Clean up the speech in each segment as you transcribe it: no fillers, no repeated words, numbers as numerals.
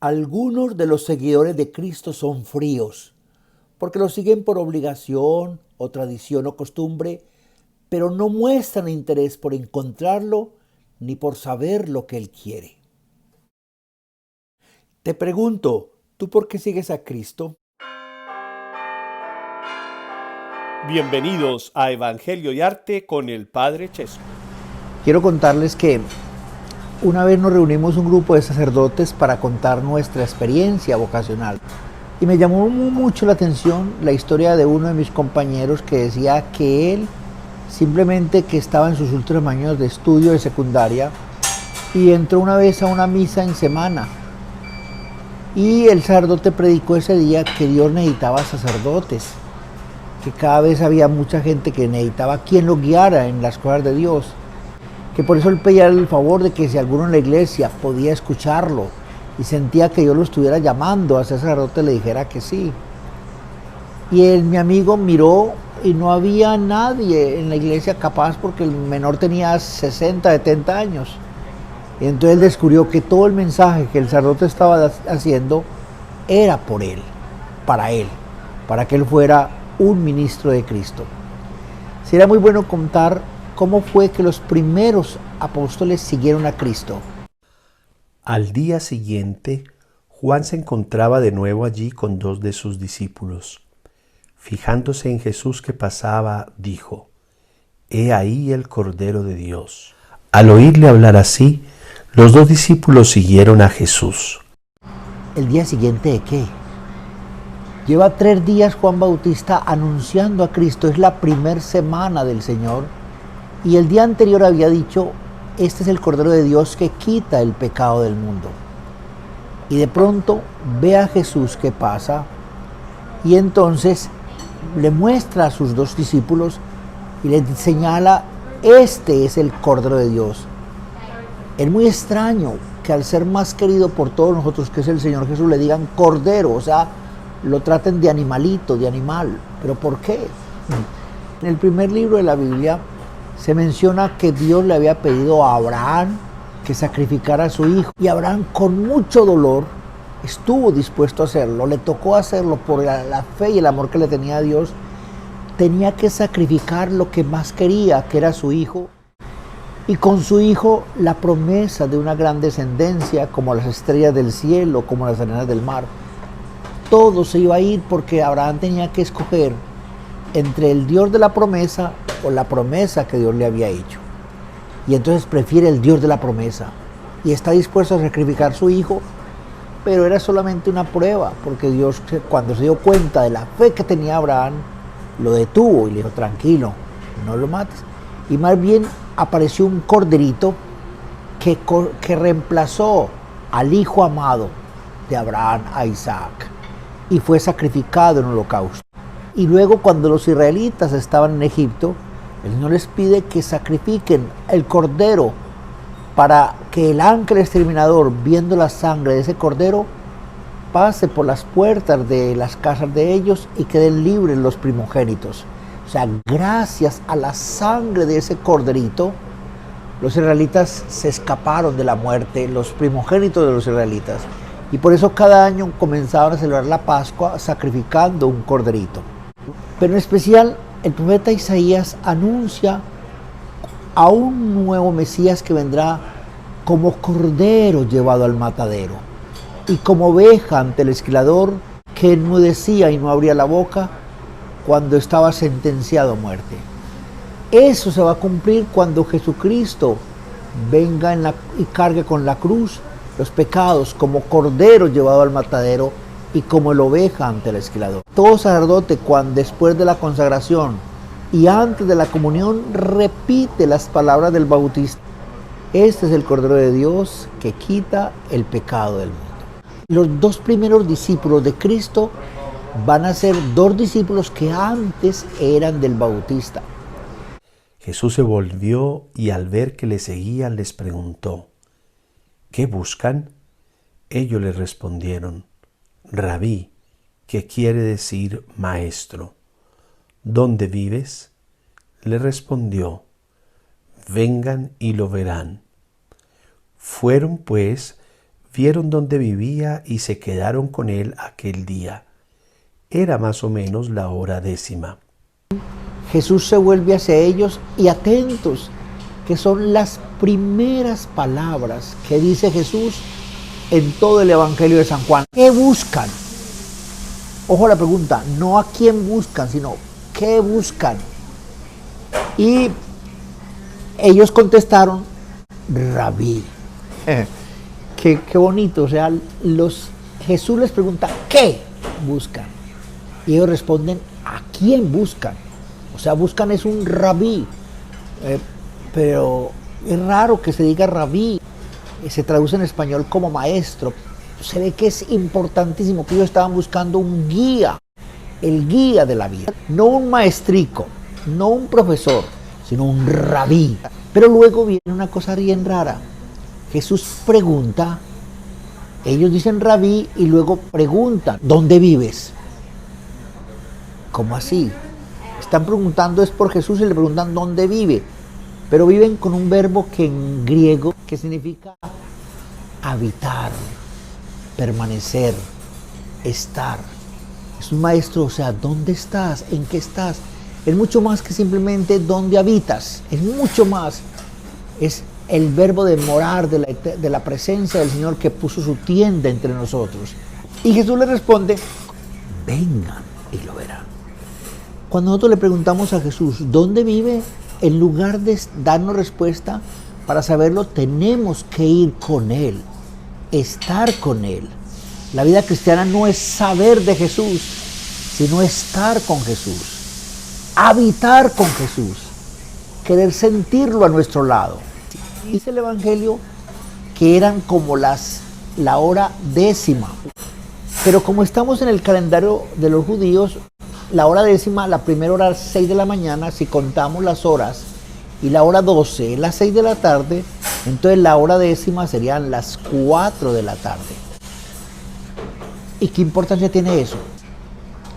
Algunos de los seguidores de Cristo son fríos, porque lo siguen por obligación o tradición o costumbre, pero no muestran interés por encontrarlo ni por saber lo que Él quiere. Te pregunto, ¿tú por qué sigues a Cristo? Bienvenidos a Evangelio y Arte con el Padre Chesco. Quiero contarles que una vez nos reunimos un grupo de sacerdotes para contar nuestra experiencia vocacional. Y me llamó mucho la atención la historia de uno de mis compañeros que decía que él simplemente que estaba en sus últimos años de estudio de secundaria y entró una vez a una misa en semana. Y el sacerdote predicó ese día que Dios necesitaba sacerdotes, que cada vez había mucha gente que necesitaba quien lo guiara en las cosas de Dios, que por eso él pedía el favor de que si alguno en la iglesia podía escucharlo y sentía que yo lo estuviera llamando a ese sacerdote, le dijera que sí. Y mi amigo miró y no había nadie en la iglesia capaz porque el menor tenía 60, 70 años. Y entonces él descubrió que todo el mensaje que el sacerdote estaba haciendo era por él, para que él fuera un ministro de Cristo. Sería muy bueno contar cómo fue que los primeros apóstoles siguieron a Cristo. Al día siguiente, Juan se encontraba de nuevo allí con 2 de sus discípulos. Fijándose en Jesús que pasaba, dijo: «He ahí el Cordero de Dios». Al oírle hablar así, los 2 discípulos siguieron a Jesús. ¿El día siguiente de qué? Lleva 3 días Juan Bautista anunciando a Cristo, es la primera semana del Señor, y el día anterior había dicho: este es el Cordero de Dios que quita el pecado del mundo. Y de pronto ve a Jesús que pasa, y entonces le muestra a sus 2 discípulos y les señala: este es el Cordero de Dios. Es muy extraño que al ser más querido por todos nosotros, que es el Señor Jesús, le digan Cordero, o sea, lo traten de animalito, de animal. ¿Pero por qué? En el primer libro de la Biblia se menciona que Dios le había pedido a Abraham que sacrificara a su hijo. Y Abraham, con mucho dolor, estuvo dispuesto a hacerlo. Le tocó hacerlo por la fe y el amor que le tenía a Dios. Tenía que sacrificar lo que más quería, que era su hijo. Y con su hijo la promesa de una gran descendencia, como las estrellas del cielo, como las arenas del mar. Todo se iba a ir porque Abraham tenía que escoger entre el Dios de la promesa o la promesa que Dios le había hecho. Y entonces prefiere el Dios de la promesa y está dispuesto a sacrificar a su hijo, pero era solamente una prueba, porque Dios, cuando se dio cuenta de la fe que tenía Abraham, lo detuvo y le dijo: tranquilo, no lo mates. Y más bien apareció un corderito que reemplazó al hijo amado de Abraham, a Isaac, y fue sacrificado en holocausto. Y luego, cuando los israelitas estaban en Egipto, el Señor les pide que sacrifiquen el cordero para que el ángel exterminador, viendo la sangre de ese cordero, pase por las puertas de las casas de ellos y queden libres los primogénitos. O sea, gracias a la sangre de ese corderito, los israelitas se escaparon de la muerte, los primogénitos de los israelitas. Y por eso cada año comenzaban a celebrar la Pascua sacrificando un corderito. Pero en especial, el profeta Isaías anuncia a un nuevo Mesías que vendrá como cordero llevado al matadero y como oveja ante el esquilador, que enmudecía y no abría la boca cuando estaba sentenciado a muerte. Eso se va a cumplir cuando Jesucristo venga y cargue con la cruz los pecados como cordero llevado al matadero y como la oveja ante el esquilador. Todo sacerdote, cuando después de la consagración y antes de la comunión, repite las palabras del Bautista: este es el Cordero de Dios que quita el pecado del mundo. Los 2 primeros discípulos de Cristo van a ser 2 discípulos que antes eran del Bautista. Jesús se volvió y al ver que le seguían les preguntó: ¿qué buscan? Ellos le respondieron: Rabí, que quiere decir maestro. ¿Dónde vives? Le respondió: vengan y lo verán. Fueron pues, vieron dónde vivía y se quedaron con él aquel día. Era más o menos la hora 10. Jesús se vuelve hacia ellos y atentos, que son las primeras palabras que dice Jesús en todo el Evangelio de San Juan. ¿Qué buscan? Ojo a la pregunta, no a quién buscan, sino ¿qué buscan? Y ellos contestaron, Rabí. Qué bonito, o sea, Jesús les pregunta, ¿qué buscan? Y ellos responden, ¿a quién buscan? O sea, buscan es un rabí, pero es raro que se diga rabí, se traduce en español como maestro. Se ve que es importantísimo que ellos estaban buscando un guía, el guía de la vida. No un maestrico, no un profesor, sino un rabí. Pero luego viene una cosa bien rara. Jesús pregunta, ellos dicen rabí y luego preguntan, ¿dónde vives? ¿Cómo así? Están preguntando es por Jesús y le preguntan dónde vive, pero viven con un verbo que en griego que significa habitar, permanecer, estar. Es un maestro, o sea, ¿dónde estás? ¿En qué estás? Es mucho más que simplemente dónde habitas, es mucho más, es el verbo de morar, de la presencia del Señor que puso su tienda entre nosotros. Y Jesús le responde, vengan y lo verán. Cuando nosotros le preguntamos a Jesús, ¿dónde vive? En lugar de darnos respuesta, para saberlo tenemos que ir con Él, estar con Él. La vida cristiana no es saber de Jesús, sino estar con Jesús, habitar con Jesús, querer sentirlo a nuestro lado. Dice el Evangelio que eran como la hora 10, pero como estamos en el calendario de los judíos, la hora 10, la primera hora a las 6 de la mañana, si contamos las horas, y la hora 12 es las 6 de la tarde, entonces la hora 10 serían las 4 de la tarde. ¿Y qué importancia tiene eso?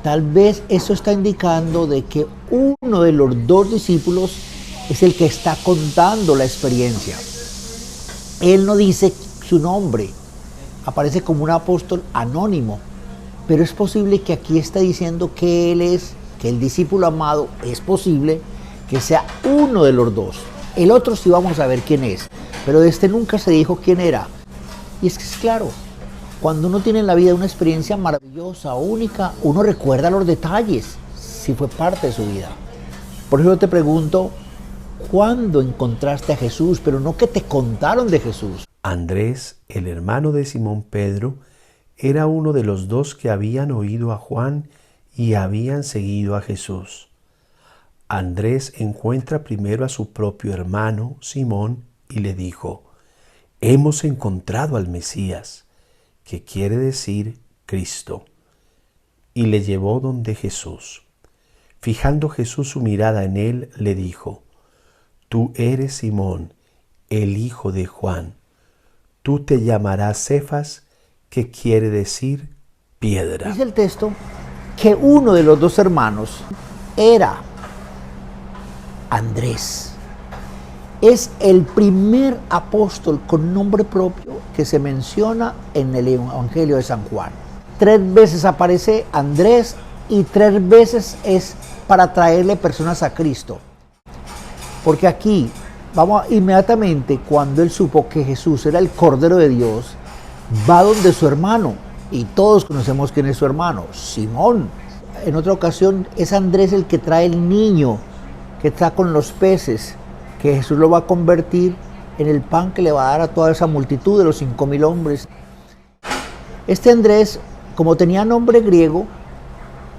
Tal vez eso está indicando de que uno de los dos discípulos es el que está contando la experiencia. Él no dice su nombre, aparece como un apóstol anónimo, pero es posible que aquí está diciendo que él es, que el discípulo amado es posible que sea uno de los dos. El otro sí vamos a ver quién es, pero de este nunca se dijo quién era. Y es que es claro, cuando uno tiene en la vida una experiencia maravillosa, única, uno recuerda los detalles, si fue parte de su vida. Por eso te pregunto, ¿cuándo encontraste a Jesús? Pero no que te contaron de Jesús. Andrés, el hermano de Simón Pedro, era uno de los dos que habían oído a Juan y habían seguido a Jesús. Andrés encuentra primero a su propio hermano, Simón, y le dijo, hemos encontrado al Mesías, que quiere decir Cristo, y le llevó donde Jesús. Fijando Jesús su mirada en él, le dijo, tú eres Simón, el hijo de Juan. Tú te llamarás Cefas, que quiere decir piedra. Dice el texto que uno de los dos hermanos era Andrés. Es el primer apóstol con nombre propio que se menciona en el Evangelio de San Juan. 3 veces aparece Andrés y 3 veces es para traerle personas a Cristo. Porque aquí, inmediatamente cuando él supo que Jesús era el Cordero de Dios, va donde su hermano, y todos conocemos quién es su hermano, Simón. En otra ocasión es Andrés el que trae el niño que está con los peces, que Jesús lo va a convertir en el pan que le va a dar a toda esa multitud de los 5,000 hombres. Este Andrés, como tenía nombre griego,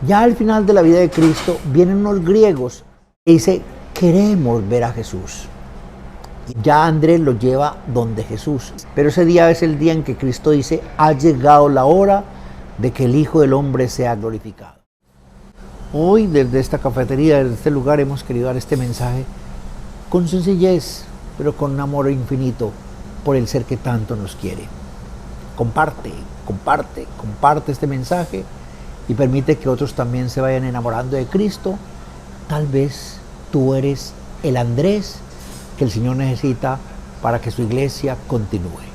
ya al final de la vida de Cristo vienen unos griegos y dice, queremos ver a Jesús. Ya Andrés lo lleva donde Jesús. Pero ese día es el día en que Cristo dice, ha llegado la hora de que el Hijo del Hombre sea glorificado. Hoy desde esta cafetería, desde este lugar hemos querido dar este mensaje con sencillez, pero con un amor infinito por el ser que tanto nos quiere. Comparte este mensaje y permite que otros también se vayan enamorando de Cristo. Tal vez tú eres el Andrés que el Señor necesita para que su iglesia continúe.